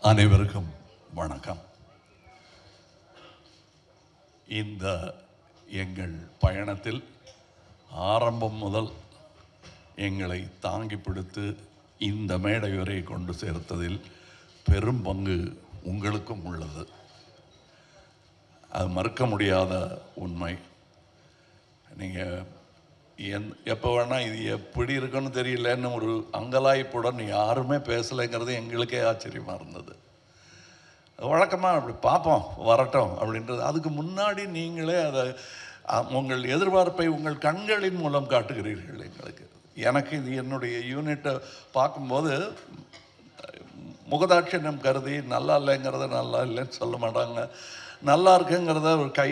அனைவருக்கும் வணக்கம். இந்த எங்கள் பயணத்தில் ஆரம்பம் முதல் எங்களை தாங்கி பிடித்து இந்த மேடை வரை கொண்டு சேர்த்ததில் பெரும் பங்கு உங்களுக்கும் உள்ளது. அது மறுக்க முடியாத உண்மை. நீங்கள் எப்போ வேணால் இது எப்படி இருக்குன்னு தெரியலன்னு ஒரு அங்கலாய்ப்புடன் யாருமே பேசலைங்கிறது எங்களுக்கே ஆச்சரியமாக இருந்தது. வழக்கமாக அப்படி பார்ப்போம் வரட்டும் அப்படின்றது. அதுக்கு முன்னாடி நீங்களே அதை உங்கள் எதிர்பார்ப்பை உங்கள் கண்களின் மூலம் காட்டுகிறீர்கள் எங்களுக்கு. எனக்கு இது என்னுடைய யூனிட்டை பார்க்கும்போது முகதாட்சியம் கருதி நல்லா இல்லைங்கிறத நல்லா இல்லைன்னு சொல்ல மாட்டாங்க, நல்லா இருக்குங்கிறத ஒரு கை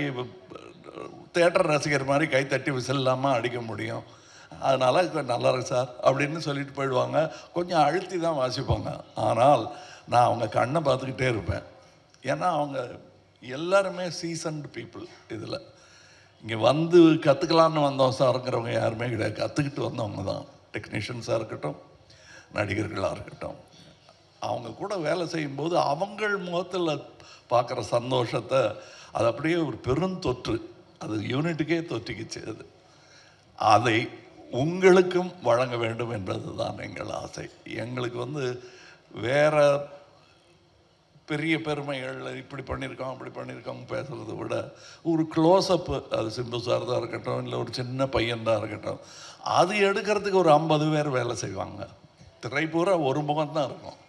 தேட்டர் ரசிகர் மாதிரி கை தட்டி விசில் இல்லாமல் அடிக்க முடியும். அதனால் நல்லா இருக்கு சார் அப்படின்னு சொல்லிட்டு போயிடுவாங்க. கொஞ்சம் அழுத்தி தான் வாசிப்பாங்க. ஆனால் நான் அவங்க கண்ணை பார்த்துக்கிட்டே இருப்பேன். ஏன்னா அவங்க எல்லாருமே சீசன்டு பீப்புள். இதில் இங்கே வந்து கற்றுக்கலான்னு வந்தோம் சாருங்கிறவங்க யாருமே கிடையாது. கற்றுக்கிட்டு வந்தவங்க தான். டெக்னீஷியன்ஸாக இருக்கட்டும், நடிகர்களாக இருக்கட்டும், அவங்க கூட வேலை செய்யும்போது அவங்கள் முகத்தில் பார்க்குற சந்தோஷத்தை அது அப்படியே ஒரு பெருந்தொற்று, அது யூனிட்டுக்கே தொற்றிக்கிச்சு. அதை உங்களுக்கும் வழங்க வேண்டும் என்பது தான் எங்கள் ஆசை. எங்களுக்கு வேறு பெரிய பெருமைகள் இப்படி பண்ணியிருக்கோம் அப்படி பண்ணியிருக்கோம் பேசுகிறத விட ஒரு க்ளோஸ்அப்பு, அது சிம்பு சார் தான் இருக்கட்டும், இல்லை ஒரு சின்ன பையன்தான் இருக்கட்டும், அது எடுக்கிறதுக்கு ஒரு 50 பேர் வேலை செய்வாங்க. திரை பூரா ஒரு முகம்தான் இருக்கும்.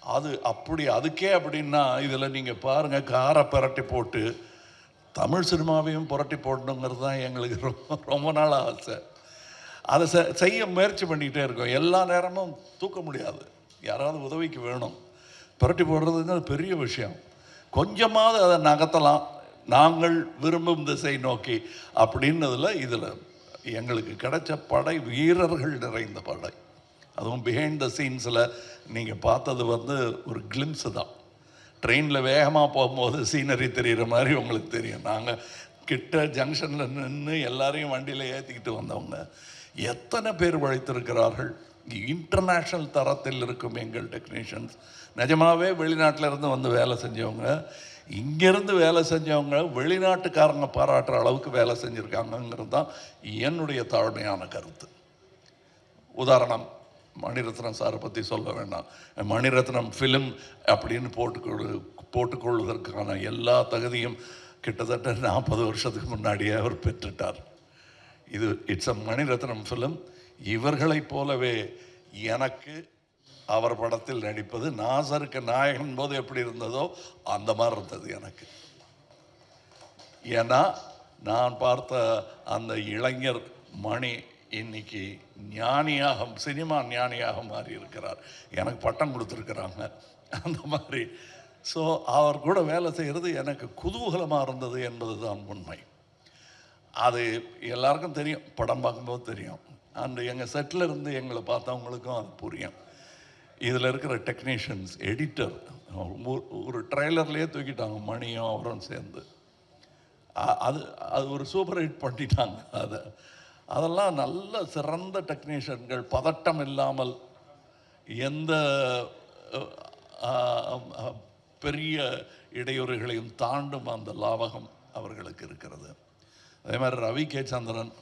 அது அப்படி அதுக்கே அப்படின்னா இதில் நீங்கள் பாருங்கள், காரை பரட்டி போட்டு தமிழ் சினிமாவையும் புரட்டி போடணுங்கிறது தான் எங்களுக்கு ரொம்ப நாள் ஆசை. அதை செய்ய முயற்சி பண்ணிக்கிட்டே இருக்கோம். எல்லா நேரமும் தூக்க முடியாது, யாராவது உதவிக்கு வேணும். புரட்டி போடுறதுங்கிறது பெரிய விஷயம். கொஞ்சமாவது அதை நகர்த்தலாம் நாங்கள் விரும்பும் திசை நோக்கி அப்படின்னதில் இதில் எங்களுக்கு கிடைச்ச படை வீரர்கள் நிறைந்த படை. அதுவும் பிஹைண்ட் த சீன்ஸில் நீங்கள் பார்த்தது ஒரு கிளிம்ஸு தான். ட்ரெயினில் வேகமாக போகும்போது சீனரி தெரிகிற மாதிரி உங்களுக்கு தெரியும். நாங்கள் கிட்ட ஜங்ஷனில் நின்று எல்லாரையும் வண்டியில் ஏற்றிக்கிட்டு வந்தவங்க எத்தனை பேர் உழைத்திருக்கிறார்கள். இன்டர்நேஷ்னல் தரத்தில் இருக்கும் எங்கள் டெக்னீஷியன்ஸ். நிஜமாகவே வெளிநாட்டிலேருந்து வந்து வேலை செஞ்சவங்க, இங்கேருந்து வேலை செஞ்சவங்க வெளிநாட்டுக்காரங்க பாராட்டுற அளவுக்கு வேலை செஞ்சுருக்காங்கங்கிறது தான் என்னுடைய தாழ்மையான கருத்து. உதாரணம், மணிரத்னம் சாரை பற்றி சொல்ல வேண்டாம். மணிரத்னம் ஃபிலிம் அப்படின்னு போட்டுக்கொள்வதற்கான எல்லா தகுதியும் கிட்டத்தட்ட 40 வருஷத்துக்கு முன்னாடியே அவர் பெற்றுட்டார். இது இட்ஸ் அ மணிரத்னம் ஃபிலிம். இவர்களைப் போலவே எனக்கு அவர் படத்தில் நடிப்பது நாசருக்கு நாயகன் போது எப்படி இருந்ததோ அந்த மாதிரி இருந்தது எனக்கு. ஏன்னா நான் பார்த்த அந்த இளைஞர் மணி இன்னைக்கு ஞானியாக, சினிமா ஞானியாக மாறி இருக்கிறார். எனக்கு பட்டம் கொடுத்துருக்குறாங்க அந்த மாதிரி. ஸோ அவர் கூட வேலை செய்கிறது எனக்கு குதூகலமாக இருந்தது என்பது தான் உண்மை. அது எல்லாருக்கும் தெரியும், படம் பார்க்கும்போது தெரியும். அந்த எங்கள் செட்டில் இருந்து எங்களை பார்த்தவங்களுக்கும் அது புரியும். இதில் இருக்கிற டெக்னீஷியன்ஸ், எடிட்டர், ஒரு ட்ரெய்லர்லேயே தூக்கிட்டாங்க மணியும் அவரும் சேர்ந்து. அது ஒரு சூப்பர் ஹிட் பண்ணிட்டாங்க. அதெல்லாம் நல்ல சிறந்த டெக்னீஷியன்கள். பதட்டம் இல்லாமல் எந்த பெரிய இடையூறுகளையும் தாண்டும் அந்த லாவகம் அவர்களுக்கு இருக்கிறது. அதே மாதிரி ரவி கே சந்திரன்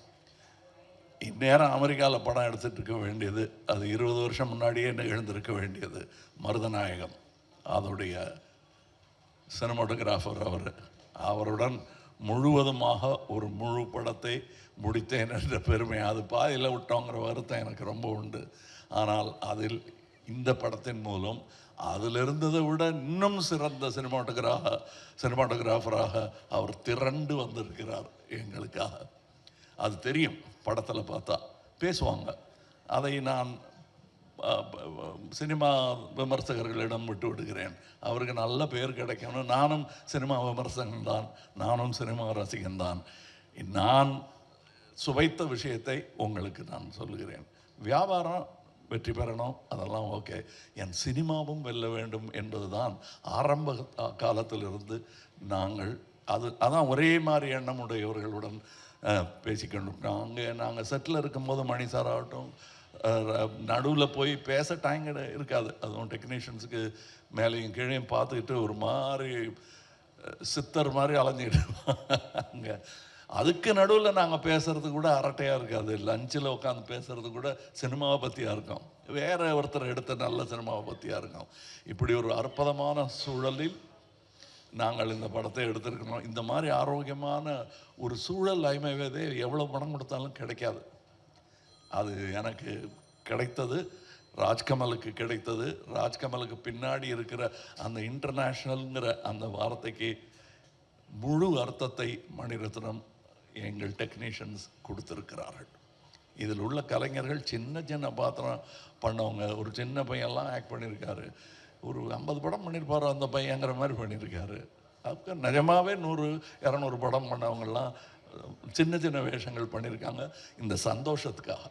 இந்நேரம் அமெரிக்காவில் படம் எடுத்துகிட்டு இருக்க வேண்டியது, அது 20 வருஷம் முன்னாடியே நிகழ்ந்திருக்க வேண்டியது. மருதநாயகம் அதோடைய சினிமாட்டோகிராஃபர் அவருடன் முழுவதுமாக ஒரு முழு படத்தை முடித்தேன் என்ற பெருமை. அது பாதியில் விட்டோங்கிற வருத்தம் எனக்கு ரொம்ப உண்டு. ஆனால் அதில் இந்த படத்தின் மூலம் அதில் இருந்ததை விட இன்னும் சிறந்த சினிமாட்டோகிராஃபராக அவர் திரண்டு வந்திருக்கிறார் எங்களுக்காக. அது தெரியும், படத்தில் பார்த்தா பேசுவாங்க. அதை நான் சினிமா விமர்சகர்களிடம் விட்டு விடுகிறேன். அவருக்கு நல்ல பேர் கிடைக்கணும். நானும் சினிமா விமர்சகன்தான், நானும் சினிமா ரசிகன்தான். நான் சுவைத்த விஷயத்தை உங்களுக்கு நான் சொல்லுகிறேன். வியாபாரம் வெற்றி பெறணும், அதெல்லாம் ஓகே. என் சினிமாவும் வெல்ல வேண்டும் என்பது தான் ஆரம்ப காலத்திலிருந்து நாங்கள் அதான் ஒரே மாதிரி எண்ணமுடையவர்களுடன் பேசிக்கொண்டு நாங்கள் செட்டில் இருக்கும்போது மணி சார் ஆகட்டும், நடுவில் போய் பேச டைம் இருக்காது. அதுவும் டெக்னீஷியன்ஸுக்கு மேலேயும் கீழேயும் பார்த்துக்கிட்டு ஒரு மாதிரி சித்தர் மாதிரி அலைஞ்சிக்கிட்டு அங்கே. அதுக்கு நடுவில் நாங்கள் பேசுகிறது கூட அரட்டையாக இருக்காது. லஞ்சில் உட்காந்து பேசுகிறது கூட சினிமாவை பற்றியாக இருக்கும், வேற ஒருத்தர் எடுத்த நல்ல சினிமாவை பற்றியாக இருக்கும். இப்படி ஒரு அற்புதமான சூழலில் நாங்கள் இந்த படத்தை எடுத்திருக்கிறோம். இந்த மாதிரி ஆரோக்கியமான ஒரு சூழல் ஐமைவதே எவ்வளோ பணம் கொடுத்தாலும் கிடைக்காது. அது எனக்கு கிடைத்தது, ராஜ்கமலுக்கு கிடைத்தது. ராஜ்கமலுக்கு பின்னாடி இருக்கிற அந்த இன்டர்நேஷ்னல்ங்கிற அந்த வார்த்தைக்கு முழு அர்த்தத்தை மணிரத்னம் எங்கள் டெக்னீஷியன்ஸ் கொடுத்துருக்கிறார்கள். இதில் உள்ள கலைஞர்கள் சின்ன சின்ன பாத்திரம் பண்ணவங்க. ஒரு சின்ன பையன்லாம் ஆக்ட் பண்ணியிருக்காரு, ஒரு 50 படம் பண்ணியிருப்பார் அந்த பையங்கிற மாதிரி பண்ணியிருக்காரு. அப்போ நிஜமாகவே 100-200 படம் பண்ணவங்கெல்லாம் சின்ன சின்ன வேஷங்கள் பண்ணியிருக்காங்க. இந்த சந்தோஷத்துக்காக,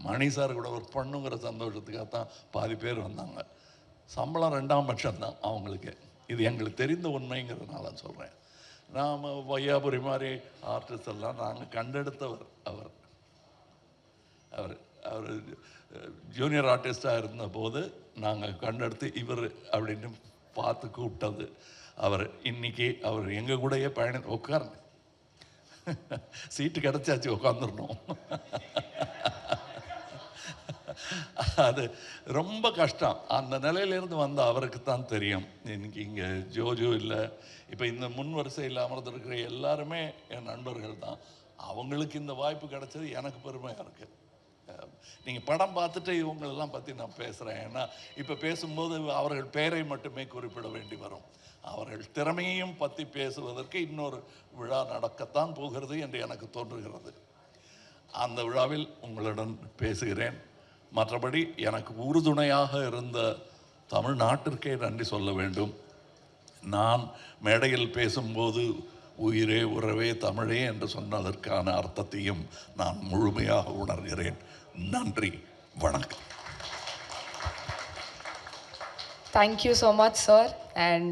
மணி சார் கூட ஒர்க் பண்ணுங்கிற சந்தோஷத்துக்காக தான் பாதி பேர் வந்தாங்க. சம்பளம் 2ஆம் பட்சம் தான் அவங்களுக்கு. இது எங்களுக்கு தெரிந்த உண்மைங்கிறதுனால சொல்கிறேன். நாம் வையாபுரி மாதிரி ஆர்டிஸ்ட் எல்லாம் நாங்கள் கண்டெடுத்தவர். அவர் அவர் அவர் ஜூனியர் ஆர்டிஸ்டாக இருந்தபோது நாங்கள் கண்டெடுத்து இவர் அப்படின்னு பார்த்து கூப்பிட்டது அவர். இன்னைக்கு அவர் எங்கள் கூடயே உட்கார்ந்து சீட்டு கிடச்சாச்சு, உட்காந்துடணும். அது ரொம்ப கஷ்டம். அந்த நிலையிலேருந்து வந்த அவருக்கு தான் தெரியும். இன்னைக்கு இங்கே ஜோஜோ இல்லை, இப்போ இந்த முன் வரிசையில் அமர்ந்திருக்கிற எல்லாருமே என் நண்பர்கள் தான். அவங்களுக்கு இந்த வாய்ப்பு கிடைச்சது எனக்கு பெருமையாக இருக்குது. நீங்கள் படம் பார்த்துட்டு இவங்களெல்லாம் பற்றி நான் பேசுகிறேன். ஏன்னா இப்போ பேசும்போது அவர்கள் பெயரை மட்டுமே குறிப்பிட வேண்டி வரும். அவர்கள் திறமையையும் பற்றி பேசுவதற்கு இன்னொரு விழா நடக்கத்தான் போகிறது என்று எனக்கு தோன்றுகிறது. அந்த விழாவில் உங்களுடன் பேசுகிறேன். மற்றபடி எனக்கு உறுதுணையாக இருந்த தமிழ்நாட்டிற்கே நன்றி சொல்ல வேண்டும். நான் மேடையில் பேசும்போது உயிரே உறவே தமிழே என்று சொன்னதற்கான அர்த்தத்தையும் நான் முழுமையாக உணர்கிறேன். நன்றி, வணக்கம். Thank you so much, sir. And